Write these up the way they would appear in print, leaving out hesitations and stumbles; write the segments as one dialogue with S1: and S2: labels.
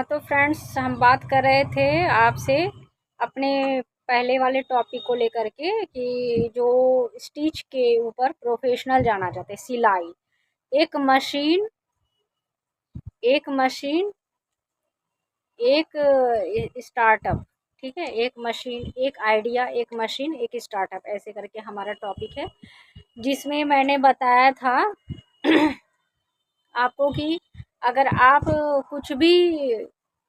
S1: तो फ्रेंड्स हम बात कर रहे थे आपसे अपने पहले वाले टॉपिक को लेकर के कि जो स्टिच के ऊपर प्रोफेशनल जाना चाहते हैं, सिलाई। एक मशीन एक मशीन एक स्टार्टअप। ठीक है, एक मशीन एक आइडिया, एक मशीन एक स्टार्टअप, ऐसे करके हमारा टॉपिक है, जिसमें मैंने बताया था आपको कि अगर आप कुछ भी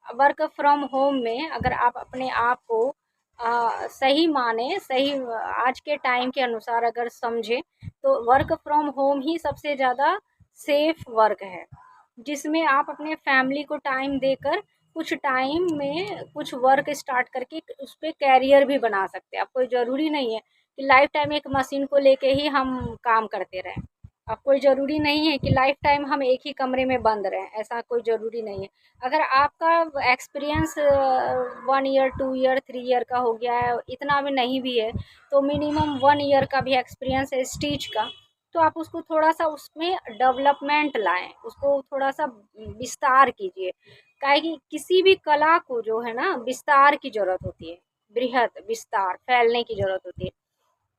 S1: वर्क फ्रॉम होम में अगर आप अपने आप को सही माने, सही आज के टाइम के अनुसार अगर समझें, तो वर्क फ्रॉम होम ही सबसे ज़्यादा सेफ वर्क है, जिसमें आप अपने फैमिली को टाइम देकर कुछ टाइम में कुछ वर्क स्टार्ट करके उस पर कैरियर भी बना सकते हैं। अब कोई ज़रूरी नहीं है कि लाइफ टाइम एक मशीन को लेके ही हम काम करते रहें। अब कोई ज़रूरी नहीं है कि लाइफ टाइम हम एक ही कमरे में बंद रहें, ऐसा कोई ज़रूरी नहीं है। अगर आपका एक्सपीरियंस 1 ईयर 2 ईयर 3 ईयर का हो गया है, इतना भी नहीं भी है, तो मिनिमम 1 ईयर का भी एक्सपीरियंस है स्टिच का, तो आप उसको थोड़ा सा उसमें डेवलपमेंट लाएं, उसको थोड़ा सा विस्तार कीजिए। काहे कि किसी भी कला को जो है ना, विस्तार की ज़रूरत होती है, बृहद विस्तार फैलने की ज़रूरत होती है।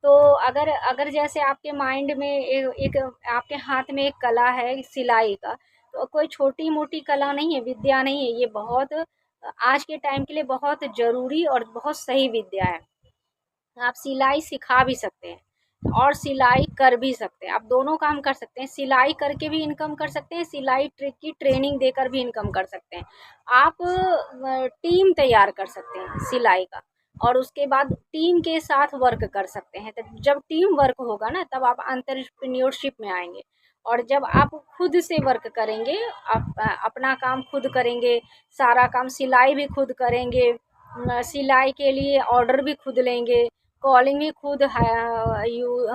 S1: तो अगर अगर जैसे आपके माइंड में एक आपके हाथ में एक कला है सिलाई का, तो कोई छोटी मोटी कला नहीं है, विद्या नहीं है, ये बहुत आज के टाइम के लिए बहुत ज़रूरी और बहुत सही विद्या है। आप सिलाई सिखा भी सकते हैं और सिलाई कर भी सकते हैं, आप दोनों काम कर सकते हैं, सिलाई करके भी इनकम कर सकते हैं, सिलाई ट्रिक की ट्रेनिंग देकर भी इनकम कर सकते हैं। आप टीम तैयार कर सकते हैं सिलाई का, और उसके बाद टीम के साथ वर्क कर सकते हैं। तो जब टीम वर्क होगा ना, तब आप एंटरप्रेन्योरशिप में आएंगे। और जब आप खुद से वर्क करेंगे, आप अपना काम खुद करेंगे, सारा काम सिलाई भी खुद करेंगे, सिलाई के लिए ऑर्डर भी खुद लेंगे, कॉलिंग भी खुद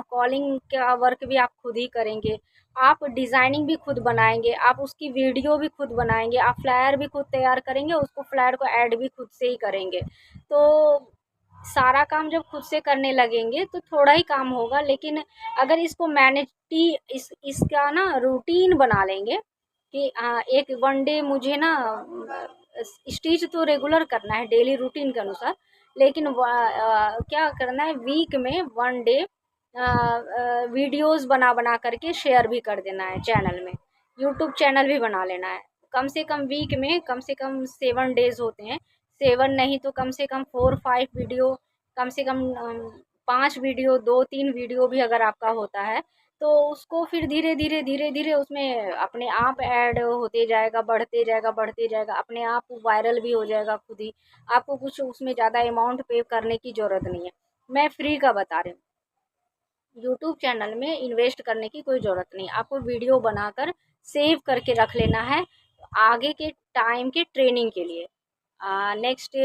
S1: कॉलिंग का वर्क भी आप खुद ही करेंगे, आप डिज़ाइनिंग भी खुद बनाएंगे, आप उसकी वीडियो भी खुद बनाएंगे, आप फ्लायर भी खुद तैयार करेंगे, उसको फ्लायर को ऐड भी खुद से ही करेंगे। तो सारा काम जब खुद से करने लगेंगे तो थोड़ा ही काम होगा, लेकिन अगर इसको मैनेज इसका ना रूटीन बना लेंगे कि एक 1 डे मुझे ना स्टिच तो रेगुलर करना है डेली रूटीन के अनुसार, लेकिन क्या करना है, वीक में 1 डे वीडियोस बना बना करके शेयर भी कर देना है चैनल में, यूट्यूब चैनल भी बना लेना है। कम से कम वीक में कम से कम 7 डेज होते हैं, 7 नहीं तो कम से कम 4-5 वीडियो, कम से कम 5 वीडियो, 2-3 वीडियो भी अगर आपका होता है, तो उसको फिर धीरे धीरे धीरे धीरे उसमें अपने आप ऐड होते जाएगा, बढ़ते जाएगा बढ़ते जाएगा, अपने आप वायरल भी हो जाएगा खुद ही। आपको कुछ उसमें ज़्यादा अमाउंट पे करने की ज़रूरत नहीं है, मैं फ्री का बता रही हूँ। यूट्यूब चैनल में इन्वेस्ट करने की कोई ज़रूरत नहीं, आपको वीडियो बनाकर सेव करके रख लेना है आगे के टाइम के ट्रेनिंग के लिए। नेक्स्ट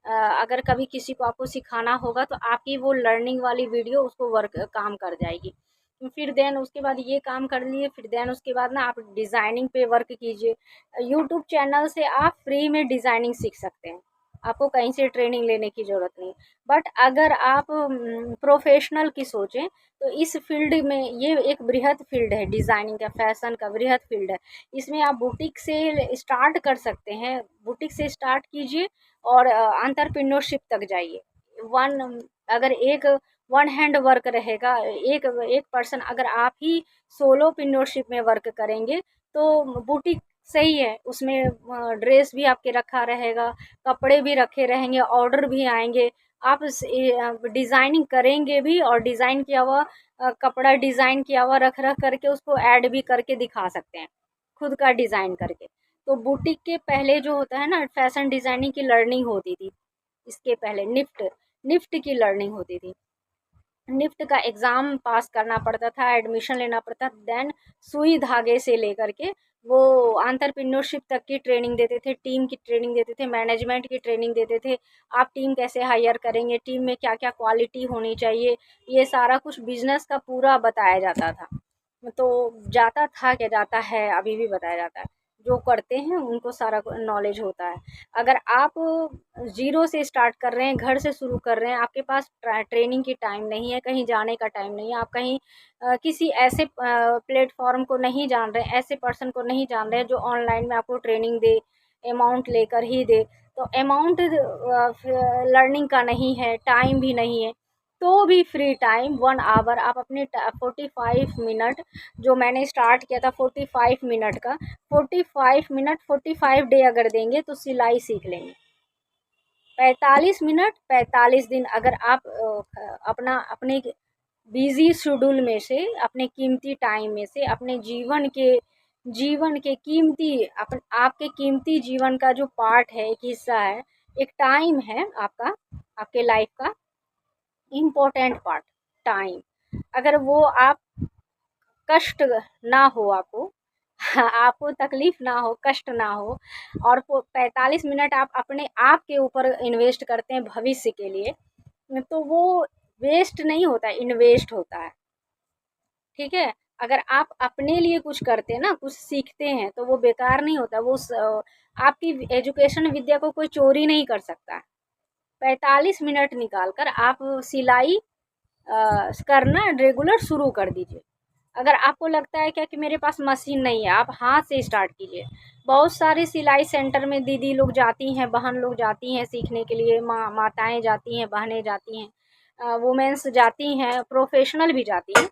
S1: अगर कभी किसी को आपको सिखाना होगा, तो आपकी वो लर्निंग वाली वीडियो उसको वर्क काम कर जाएगी। फिर देन उसके बाद ये काम कर लिए, फिर देन उसके बाद ना आप डिज़ाइनिंग पे वर्क कीजिए। यूट्यूब चैनल से आप फ्री में डिज़ाइनिंग सीख सकते हैं, आपको कहीं से ट्रेनिंग लेने की ज़रूरत नहीं। बट अगर आप प्रोफेशनल की सोचें, तो इस फील्ड में ये एक बृहद फील्ड है, डिज़ाइनिंग का, फैशन का बृहद फील्ड है। इसमें आप बुटीक से स्टार्ट कर सकते हैं, बुटीक से स्टार्ट कीजिए और एंटरप्रेन्योरशिप तक जाइए। वन अगर एक वन हैंड वर्क रहेगा, एक एक पर्सन अगर आप ही सोलोप्रेन्योरशिप में वर्क करेंगे, तो बुटीक सही है, उसमें ड्रेस भी आपके रखा रहेगा, कपड़े भी रखे रहेंगे, ऑर्डर भी आएंगे, आप डिज़ाइनिंग करेंगे भी, और डिज़ाइन किया हुआ कपड़ा डिज़ाइन किया हुआ रख रख करके उसको ऐड भी करके दिखा सकते हैं, खुद का डिज़ाइन करके। तो बुटीक के पहले जो होता है ना, फैशन डिज़ाइनिंग की लर्निंग होती थी, इसके पहले निफ्ट निफ्ट की लर्निंग होती थी। निफ्ट का एग्ज़ाम पास करना पड़ता था, एडमिशन लेना पड़ता, देन सुई धागे से लेकर के वो एंटरप्रेन्योरशिप तक की ट्रेनिंग देते थे, टीम की ट्रेनिंग देते थे, मैनेजमेंट की ट्रेनिंग देते थे, आप टीम कैसे हायर करेंगे, टीम में क्या क्या क्वालिटी होनी चाहिए, ये सारा कुछ बिजनेस का पूरा बताया जाता था। तो जाता था, क्या जाता है, अभी भी बताया जाता है, जो करते हैं उनको सारा नॉलेज होता है। अगर आप ज़ीरो से स्टार्ट कर रहे हैं, घर से शुरू कर रहे हैं, आपके पास ट्रेनिंग की टाइम नहीं है, कहीं जाने का टाइम नहीं है, आप कहीं किसी ऐसे प्लेटफॉर्म को नहीं जान रहे, ऐसे पर्सन को नहीं जान रहे जो ऑनलाइन में आपको ट्रेनिंग दे, अमाउंट लेकर ही दे, तो अमाउंट लर्निंग का नहीं है, टाइम भी नहीं है, तो भी फ्री टाइम 1 आवर आप अपने 45 मिनट, जो मैंने स्टार्ट किया था 45 मिनट का, 45 मिनट 45 डे अगर देंगे तो सिलाई सीख लेंगे। 45 मिनट 45 दिन अगर आप अपना अपने बिजी शेड्यूल में से, अपने कीमती टाइम में से, अपने जीवन के कीमती, आपके कीमती जीवन का जो पार्ट है, एक हिस्सा है, एक टाइम है आपका, आपके लाइफ का इम्पोर्टेंट पार्ट, टाइम, अगर वो आप कष्ट ना हो आपको आपको तकलीफ ना हो, कष्ट ना हो, और 45 मिनट आप अपने आप के ऊपर इन्वेस्ट करते हैं भविष्य के लिए, तो वो वेस्ट नहीं होता, इन्वेस्ट होता है। ठीक है, अगर आप अपने लिए कुछ करते हैं ना, कुछ सीखते हैं, तो वो बेकार नहीं होता, वो आपकी एजुकेशन विद्या को कोई चोरी नहीं कर सकता। 45 मिनट निकाल कर आप सिलाई करना रेगुलर शुरू कर दीजिए। अगर आपको लगता है क्या कि मेरे पास मशीन नहीं है, आप हाथ से स्टार्ट कीजिए। बहुत सारे सिलाई सेंटर में दीदी लोग जाती हैं, बहन लोग जाती हैं सीखने के लिए, माताएं जाती हैं, बहनें जाती हैं, वुमेन्स जाती हैं, प्रोफेशनल भी जाती हैं,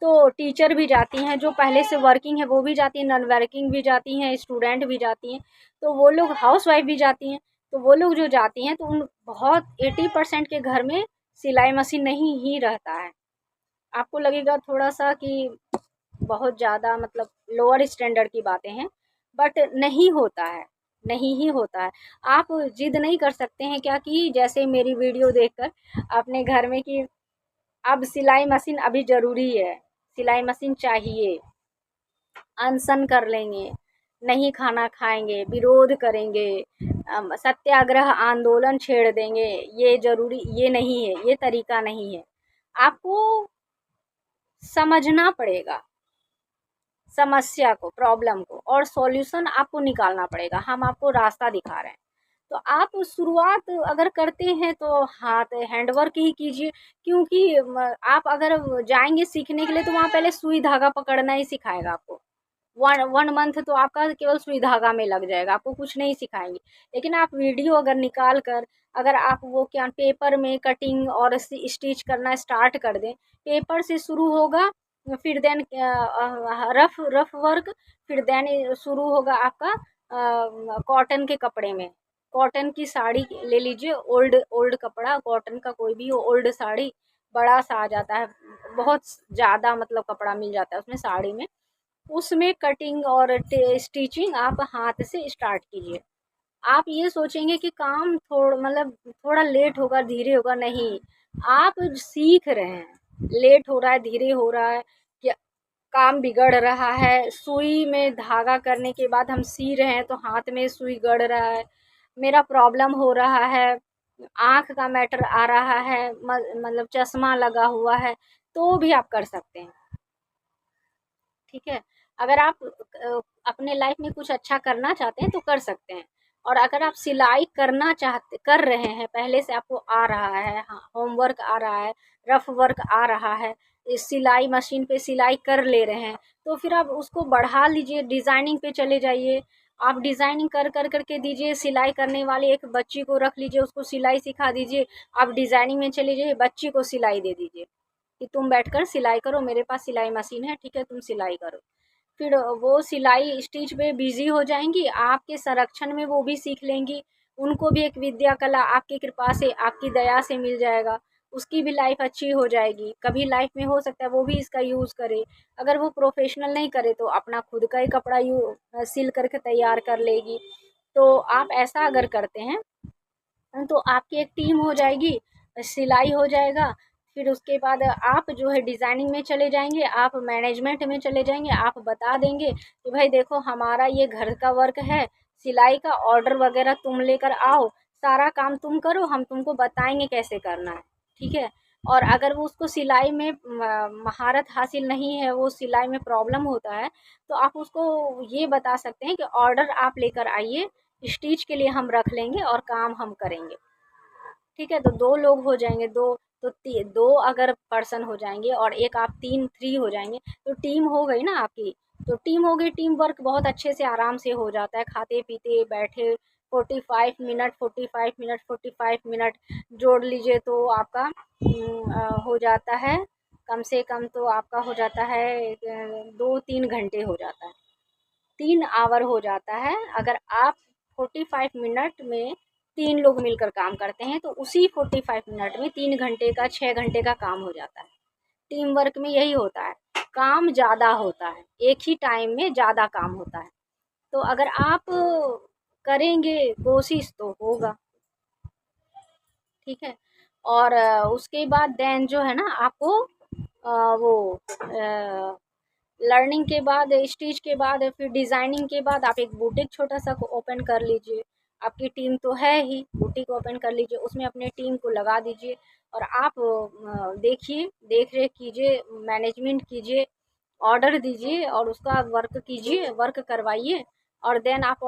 S1: तो टीचर भी जाती हैं, जो पहले से वर्किंग है वो भी जाती हैं, नॉन वर्किंग भी जाती हैं, स्टूडेंट भी जाती हैं, तो वो लोग हाउस वाइफ भी जाती हैं, तो वो लोग जो जाती हैं तो उन बहुत 80% के घर में सिलाई मशीन नहीं ही रहता है। आपको लगेगा थोड़ा सा कि बहुत ज़्यादा मतलब लोअर स्टैंडर्ड की बातें हैं, बट नहीं होता है, नहीं ही होता है। आप जिद नहीं कर सकते हैं क्या कि जैसे मेरी वीडियो देखकर अपने घर में कि अब सिलाई मशीन अभी ज़रूरी है, सिलाई मशीन चाहिए, अनशन कर लेंगे, नहीं खाना खाएंगे, विरोध करेंगे, सत्याग्रह आंदोलन छेड़ देंगे, ये ज़रूरी, ये नहीं है, ये तरीका नहीं है। आपको समझना पड़ेगा समस्या को, प्रॉब्लम को, और सॉल्यूशन आपको निकालना पड़ेगा। हम आपको रास्ता दिखा रहे हैं, तो आप शुरुआत अगर करते हैं तो हाथ हैंडवर्क ही कीजिए, क्योंकि आप अगर जाएंगे सीखने के लिए तो वहाँ पहले सुई धागा पकड़ना ही सिखाएगा आपको। वन वन मंथ तो आपका केवल सुई धागा में लग जाएगा, आपको कुछ नहीं सिखाएंगे। लेकिन आप वीडियो अगर निकाल कर, अगर आप वो क्या पेपर में कटिंग और स्टिच करना स्टार्ट कर दें, पेपर से शुरू होगा, फिर देन रफ रफ वर्क, फिर देन शुरू होगा आपका कॉटन के कपड़े में, कॉटन की साड़ी ले लीजिए, ओल्ड ओल्ड कपड़ा, कॉटन का कोई भी हो, ओल्ड साड़ी बड़ा सा आ जाता है, बहुत ज़्यादा मतलब कपड़ा मिल जाता है उसमें, साड़ी में, उसमें कटिंग और स्टिचिंग आप हाथ से स्टार्ट कीजिए। आप ये सोचेंगे कि काम मतलब थोड़ा लेट होगा, धीरे होगा, नहीं, आप सीख रहे हैं, लेट हो रहा है, धीरे हो रहा है, क्या काम बिगड़ रहा है, सुई में धागा करने के बाद हम सी रहे हैं तो हाथ में सुई गड़ रहा है, मेरा प्रॉब्लम हो रहा है, आँख का मैटर आ रहा है, मतलब चश्मा लगा हुआ है, तो भी आप कर सकते हैं। ठीक है, अगर आप अपने लाइफ में कुछ अच्छा करना चाहते हैं तो कर सकते हैं। और अगर आप सिलाई करना चाहते, कर रहे हैं, पहले से आपको आ रहा है, हाँ, होमवर्क आ रहा है, रफ वर्क आ रहा है, इस सिलाई मशीन पे सिलाई कर ले रहे हैं, तो फिर आप उसको बढ़ा लीजिए, डिज़ाइनिंग पे चले जाइए। आप डिज़ाइनिंग कर कर करके दीजिए, सिलाई करने वाली एक बच्ची को रख लीजिए, उसको सिलाई सिखा दीजिए, आप डिज़ाइनिंग में चले जाइए, बच्ची को सिलाई दे दीजिए कि तुम बैठकर सिलाई करो, मेरे पास सिलाई मशीन है, ठीक है, तुम सिलाई करो। फिर वो सिलाई स्टिच पे बिजी हो जाएंगी, आपके संरक्षण में वो भी सीख लेंगी, उनको भी एक विद्या कला आपकी कृपा से, आपकी दया से मिल जाएगा, उसकी भी लाइफ अच्छी हो जाएगी। कभी लाइफ में हो सकता है वो भी इसका यूज़ करे, अगर वो प्रोफेशनल नहीं करे तो अपना खुद का ही कपड़ा सिल करके तैयार कर लेगी। तो आप ऐसा अगर करते हैं तो आपकी एक टीम हो जाएगी, सिलाई हो जाएगा, फिर उसके बाद आप जो है डिज़ाइनिंग में चले जाएंगे, आप मैनेजमेंट में चले जाएंगे, आप बता देंगे कि भाई देखो हमारा ये घर का वर्क है, सिलाई का ऑर्डर वगैरह तुम लेकर आओ, सारा काम तुम करो, हम तुमको बताएंगे कैसे करना है। ठीक है, और अगर वो उसको सिलाई में महारत हासिल नहीं है, वो सिलाई में प्रॉब्लम होता है, तो आप उसको ये बता सकते हैं कि ऑर्डर आप लेकर आइए, स्टिच के लिए हम रख लेंगे और काम हम करेंगे। ठीक है, तो 2 लोग हो जाएंगे, 2 तो 2 अगर पर्सन हो जाएंगे और एक आप 3 3 हो जाएंगे, तो टीम हो गई ना आपकी। तो टीम हो गई, टीम वर्क बहुत अच्छे से आराम से हो जाता है, खाते पीते बैठे 45 मिनट 45 मिनट 45 मिनट जोड़ लीजिए तो आपका हो जाता है, कम से कम तो आपका हो जाता है 2-3 घंटे हो जाता है, 3 आवर हो जाता है। अगर आप 45 मिनट में 3 लोग मिलकर काम करते हैं तो उसी 45 मिनट में 3 घंटे का 6 घंटे का काम हो जाता है। टीम वर्क में यही होता है, काम ज़्यादा होता है, एक ही टाइम में ज़्यादा काम होता है। तो अगर आप करेंगे कोशिश तो होगा, ठीक है। और उसके बाद देन जो है ना आपको वो लर्निंग के बाद, स्टिच के बाद, फिर डिज़ाइनिंग के बाद आप एक बुटीक छोटा सा ओपन कर लीजिए। आपकी टीम तो है ही, बुटीक ओपन कर लीजिए, उसमें अपने टीम को लगा दीजिए और आप देखिए, देख रेख कीजिए, मैनेजमेंट कीजिए, ऑर्डर दीजिए और उसका वर्क कीजिए, वर्क करवाइए और देन आप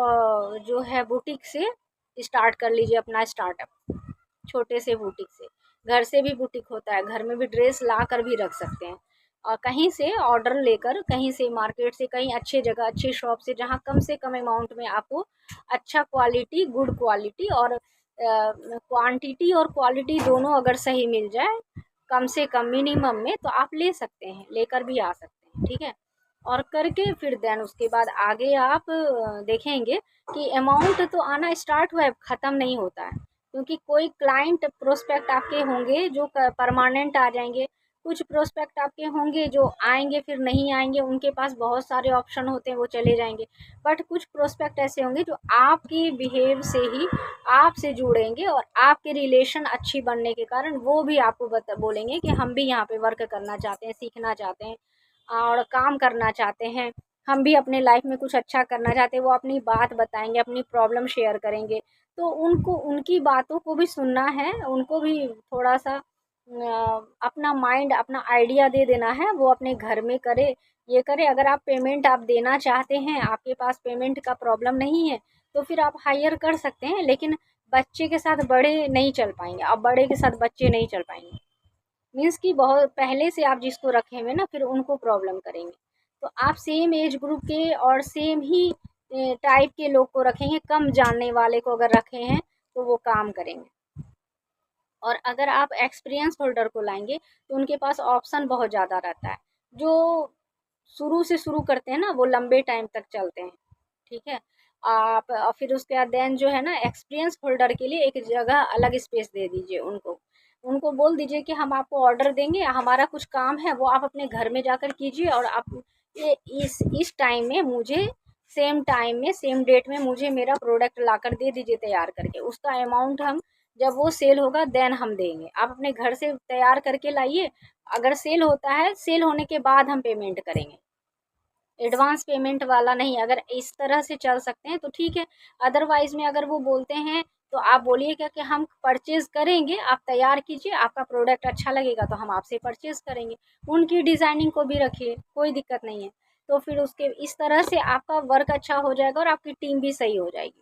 S1: जो है बुटीक से स्टार्ट कर लीजिए अपना स्टार्टअप, छोटे से बुटीक से। घर से भी बुटीक होता है, घर में भी ड्रेस ला कर भी रख सकते हैं और कहीं से ऑर्डर लेकर, कहीं से मार्केट से, कहीं अच्छे जगह अच्छे शॉप से जहाँ कम से कम अमाउंट में आपको अच्छा क्वालिटी, गुड क्वालिटी और क्वांटिटी और क्वालिटी दोनों अगर सही मिल जाए कम से कम मिनिमम में, तो आप ले सकते हैं, लेकर भी आ सकते हैं, ठीक है। और करके फिर देन उसके बाद आगे आप देखेंगे कि अमाउंट तो आना स्टार्ट हुआ है, ख़त्म नहीं होता है, क्योंकि कोई क्लाइंट प्रोस्पेक्ट आपके होंगे जो परमानेंट आ जाएंगे, कुछ प्रोस्पेक्ट आपके होंगे जो आएंगे फिर नहीं आएंगे, उनके पास बहुत सारे ऑप्शन होते हैं वो चले जाएंगे। बट कुछ प्रोस्पेक्ट ऐसे होंगे जो आपके बिहेव से ही आपसे जुड़ेंगे और आपके रिलेशन अच्छी बनने के कारण वो भी आपको बोलेंगे कि हम भी यहाँ पे वर्क करना चाहते हैं, सीखना चाहते हैं और काम करना चाहते हैं, हम भी अपने लाइफ में कुछ अच्छा करना चाहते हैं। वो अपनी बात बताएंगे, अपनी प्रॉब्लम शेयर करेंगे, तो उनको उनकी बातों को भी सुनना है, उनको भी थोड़ा सा अपना माइंड, अपना आइडिया दे देना है, वो अपने घर में करे, ये करे। अगर आप पेमेंट आप देना चाहते हैं, आपके पास पेमेंट का प्रॉब्लम नहीं है, तो फिर आप हायर कर सकते हैं, लेकिन बच्चे के साथ बड़े नहीं चल पाएंगे, अब बड़े के साथ बच्चे नहीं चल पाएंगे, मीन्स कि बहुत पहले से आप जिसको रखे हुए ना फिर उनको प्रॉब्लम करेंगे। तो आप सेम एज ग्रुप के और सेम ही टाइप के लोग को रखेंगे, कम जानने वाले को अगर रखे हैं तो वो काम करेंगे। और अगर आप एक्सपीरियंस होल्डर को लाएंगे तो उनके पास ऑप्शन बहुत ज़्यादा रहता है, जो शुरू से शुरू करते हैं ना वो लंबे टाइम तक चलते हैं, ठीक है। आप फिर उसके बाद देन जो है ना एक्सपीरियंस होल्डर के लिए एक जगह अलग स्पेस दे दीजिए उनको, उनको बोल दीजिए कि हम आपको ऑर्डर देंगे, हमारा कुछ काम है वो आप अपने घर में जाकर कीजिए और आप ये इस टाइम में मुझे, सेम टाइम में सेम डेट में मुझे मेरा प्रोडक्ट लाकर दे दीजिए तैयार करके, उसका अमाउंट हम जब वो सेल होगा देन हम देंगे, आप अपने घर से तैयार करके लाइए, अगर सेल होता है सेल होने के बाद हम पेमेंट करेंगे, एडवांस पेमेंट वाला नहीं। अगर इस तरह से चल सकते हैं तो ठीक है, अदरवाइज में अगर वो बोलते हैं तो आप बोलिए क्या कि हम परचेज़ करेंगे, आप तैयार कीजिए, आपका प्रोडक्ट अच्छा लगेगा तो हम आपसे परचेज़ करेंगे, उनकी डिज़ाइनिंग को भी रखिए, कोई दिक्कत नहीं है। तो फिर उसके इस तरह से आपका वर्क अच्छा हो जाएगा और आपकी टीम भी सही हो जाएगी,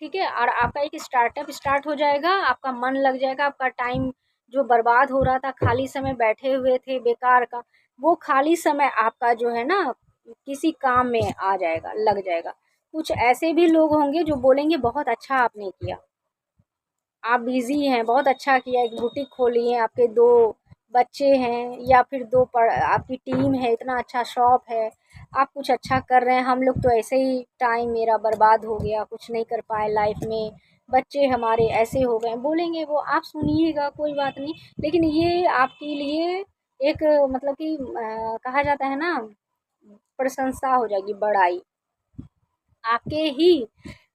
S1: ठीक है। और आपका एक स्टार्टअप स्टार्ट हो जाएगा, आपका मन लग जाएगा, आपका टाइम जो बर्बाद हो रहा था, खाली समय बैठे हुए थे बेकार का, वो खाली समय आपका जो है ना किसी काम में आ जाएगा, लग जाएगा। कुछ ऐसे भी लोग होंगे जो बोलेंगे बहुत अच्छा आपने किया, आप बिज़ी हैं, बहुत अच्छा किया, एक बुटीक खोली है, आपके 2 बच्चे हैं या फिर 2 आपकी टीम है, इतना अच्छा शॉप है, आप कुछ अच्छा कर रहे हैं, हम लोग तो ऐसे ही टाइम मेरा बर्बाद हो गया, कुछ नहीं कर पाए लाइफ में, बच्चे हमारे ऐसे हो गए, बोलेंगे वो, आप सुनिएगा कोई बात नहीं। लेकिन ये आपके लिए एक मतलब कि कहा जाता है ना, प्रशंसा हो जाएगी, बड़ाई, आपके ही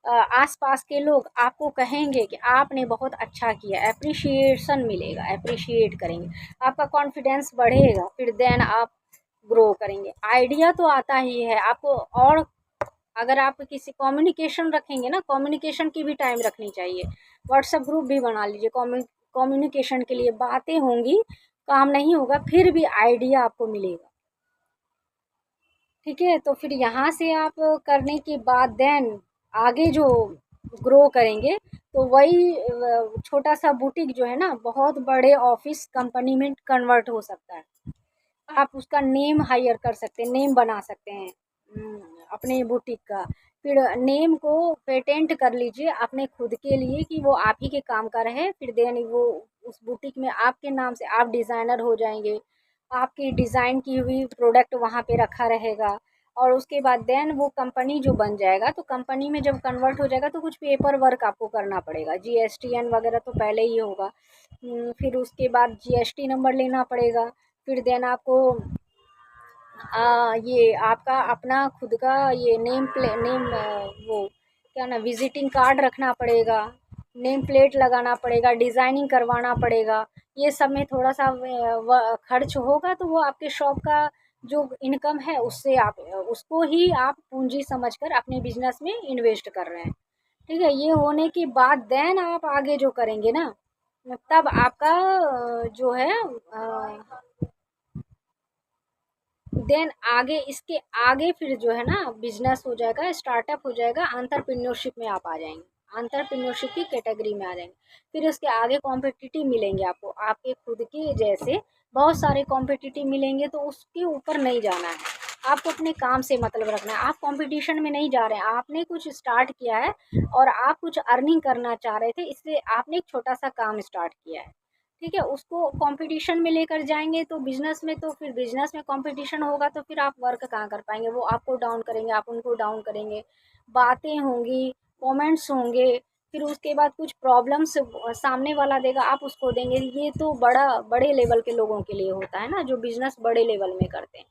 S1: आसपास के लोग आपको कहेंगे कि आपने बहुत अच्छा किया, एप्रिशिएशन मिलेगा, एप्रिशिएट करेंगे, आपका कॉन्फिडेंस बढ़ेगा, फिर देन आप ग्रो करेंगे। आइडिया तो आता ही है आपको, और अगर आप किसी कम्युनिकेशन रखेंगे ना, कम्युनिकेशन की भी टाइम रखनी चाहिए, व्हाट्सएप ग्रुप भी बना लीजिए, कम्युनिकेशन के लिए बातें होंगी, काम नहीं होगा फिर भी आइडिया आपको मिलेगा, ठीक है। तो फिर यहाँ से आप करने के बाद देन आगे जो ग्रो करेंगे तो वही छोटा सा बुटीक जो है ना बहुत बड़े ऑफिस कंपनी में कन्वर्ट हो सकता है। आप उसका नेम हायर कर सकते हैं, नेम बना सकते हैं अपने बुटीक का। फिर नेम को पेटेंट कर लीजिए अपने खुद के लिए कि वो आप ही के काम का रहे। फिर देन वो उस बुटीक में आपके नाम से आप डिज़ाइनर हो जाएंगे, आपकी डिज़ाइन की हुई प्रोडक्ट वहाँ पे रखा रहेगा। और उसके बाद देन वो कंपनी जो बन जाएगा, तो कंपनी में जब कन्वर्ट हो जाएगा तो कुछ पेपर वर्क आपको करना पड़ेगा, GSTN वगैरह तो पहले ही होगा। फिर उसके बाद GST नंबर लेना पड़ेगा। फिर देन आपको ये आपका अपना खुद का ये नेम वो क्या ना विजिटिंग कार्ड रखना पड़ेगा, नेम प्लेट लगाना पड़ेगा, डिज़ाइनिंग करवाना पड़ेगा। ये सब में थोड़ा सा खर्च होगा, तो वो आपके शॉप का जो इनकम है उससे आप उसको ही आप पूंजी समझकर अपने बिजनेस में इन्वेस्ट कर रहे हैं। ठीक है, ये होने के बाद देन आप आगे जो करेंगे ना, तब आपका जो है देन आगे इसके आगे फिर जो है ना बिजनेस हो जाएगा, स्टार्टअप हो जाएगा, एंटरप्रेन्योरशिप में आप आ जाएंगे, एंटरप्रेन्योरशिप की कैटेगरी में आ जाएंगे। फिर उसके आगे कॉम्पिटिटिव मिलेंगे आपको, आपके खुद के जैसे बहुत सारे कॉम्पिटिटिव मिलेंगे, तो उसके ऊपर नहीं जाना है। आपको अपने काम से मतलब रखना है, आप कंपटीशन में नहीं जा रहे हैं, आपने कुछ स्टार्ट किया है और आप कुछ अर्निंग करना चाह रहे थे, इसलिए आपने एक छोटा सा काम स्टार्ट किया है। ठीक है, उसको कंपटीशन में लेकर जाएंगे तो बिजनेस में, तो फिर बिजनेस में कंपटीशन होगा तो फिर आप वर्क कहाँ कर पाएंगे, वो आपको डाउन करेंगे, आप उनको डाउन करेंगे, बातें होंगी, कमेंट्स होंगे। फिर उसके बाद कुछ प्रॉब्लम्स सामने वाला देगा, आप उसको देंगे। ये तो बड़े लेवल के लोगों के लिए होता है ना, जो बिजनेस बड़े लेवल में करते हैं।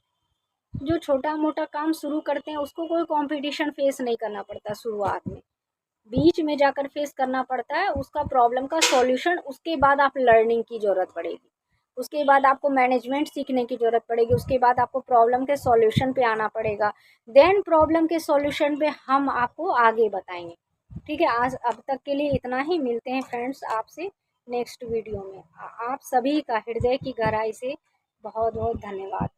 S1: जो छोटा मोटा काम शुरू करते हैं उसको कोई कंपटीशन फेस नहीं करना पड़ता शुरुआत में, बीच में जाकर फेस करना पड़ता है उसका प्रॉब्लम का सॉल्यूशन। उसके बाद आप लर्निंग की ज़रूरत पड़ेगी, उसके बाद आपको मैनेजमेंट सीखने की ज़रूरत पड़ेगी, उसके बाद आपको प्रॉब्लम के सॉल्यूशन पे आना पड़ेगा। देन प्रॉब्लम के सॉल्यूशन पे हम आपको आगे बताएंगे। ठीक है, आज अब तक के लिए इतना ही। मिलते हैं फ्रेंड्स आपसे नेक्स्ट वीडियो में। आप सभी का हृदय की गहराई से बहुत बहुत धन्यवाद।